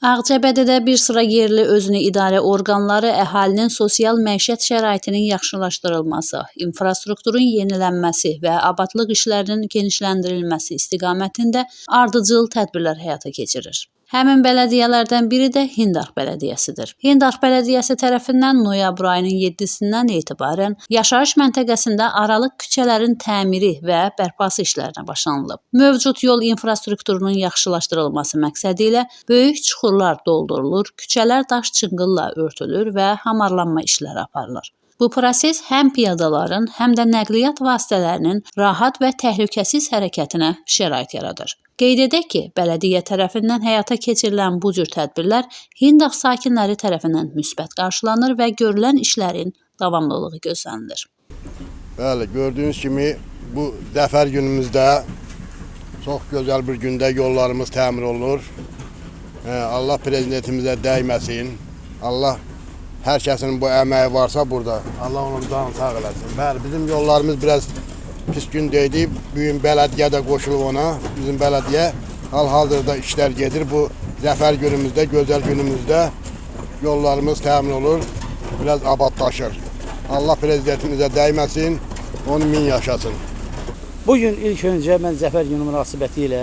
Ağcabədidə bir sıra yerli özünü idarə orqanları əhalinin sosial məişət şəraitinin yaxşılaşdırılması, infrastrukturun yenilənməsi və abadlıq işlərinin genişləndirilməsi istiqamətində ardıcıl tədbirlər həyata keçirir. Həmin bələdiyyələrdən biri də Hindax bələdiyyəsidir. Hindax bələdiyyəsi tərəfindən noyabr ayının 7-sindən etibarən yaşayış məntəqəsində aralıq küçələrin təmiri və bərpası işlərinə başlanılıb. Mövcud yol infrastrukturunun yaxşılaşdırılması məqsədi ilə böyük çuxurlar doldurulur, küçələr daş çınqılla örtülür və hamarlanma işləri aparılır. Bu proses həm piyadaların, həm də nəqliyyat vasitələrinin rahat və təhlükəsiz hərəkətinə şərait yaradır. Qeyd edək ki, bələdiyyə tərəfindən həyata keçirilən bu cür tədbirlər Hindax sakinləri tərəfindən müsbət qarşılanır və görülən işlərin davamlılığı gözlənilir. Bəli, gördüyünüz kimi bu zəfər günümüzdə çox gözəl bir gündə yollarımız təmir olunur. Allah prezidentimizə dəyməsin. Allah hər kəsin bu əməyi varsa burada, Allah onun canını sağ eləsin. Bəli, bizim yollarımız biraz pis gündəydi. Bugün bələdiyyə də qoşulub ona. Bizim bələdiyyə hal-hazırda işlər gedir. Bu zəfər günümüzdə, gözəl günümüzdə yollarımız təmin olur, biraz abadlaşır. Allah prezidentimizə dəyməsin, onu min yaşasın. Bugün ilk öncə mən zəfər günü münasibəti ilə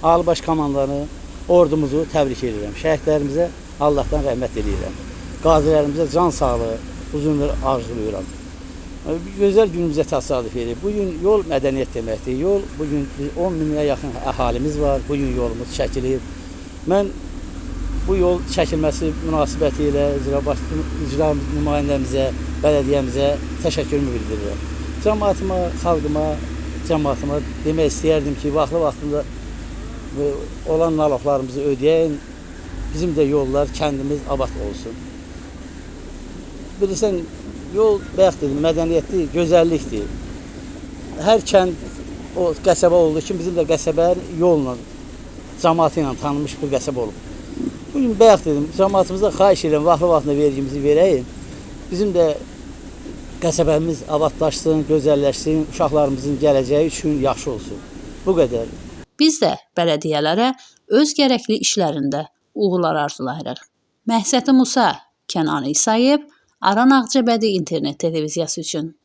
Ali Baş Komandanı, ordumuzu təbrik edirəm. Şəhidlərimizə Allahdan rəhmət edirəm. Qazilərimizə can sağlığı, uzun ömür arzulayıram. Gözəl günümüzə təsadüf edir. Bugün yol mədəniyyət deməkdir. Yol, bugün 10 minə yaxın əhalimiz var. Bugün yolumuz çəkilir. Mən bu yol çəkilməsi münasibəti ilə icra nümayəndəmizə, bələdiyyəmizə təşəkkürümü bildirirəm. Cəmaətimə, xalqıma, cəmaətimə demək istəyərdim ki, vaxtında olan naloqlarımızı ödəyən, bizim də yollar, kəndimiz abad olsun. Bilirsən, yol bəxtdir, mədəniyyətdir, gözəllikdir. Hər kənd o qəsəbə olduğu kimi bizim də qəsəbə yolla, cəmaatı ilə tanınmış bir qəsəbə olub. Bugün bəxtdir, cəmaatımızda xahiş edirəm, vaxtında vergimizi verəyim. Bizim də qəsəbəmiz abadlaşsın, gözəlləşsin, uşaqlarımızın gələcəyi üçün yaxşı olsun. Bu qədər. Biz də bələdiyyələrə öz gərəkli işlərində uğurlar arzulayırıq. Məhsəti Musa, Kənan İsayev, Aran Ağcabədi İnternet televiziyası üçün.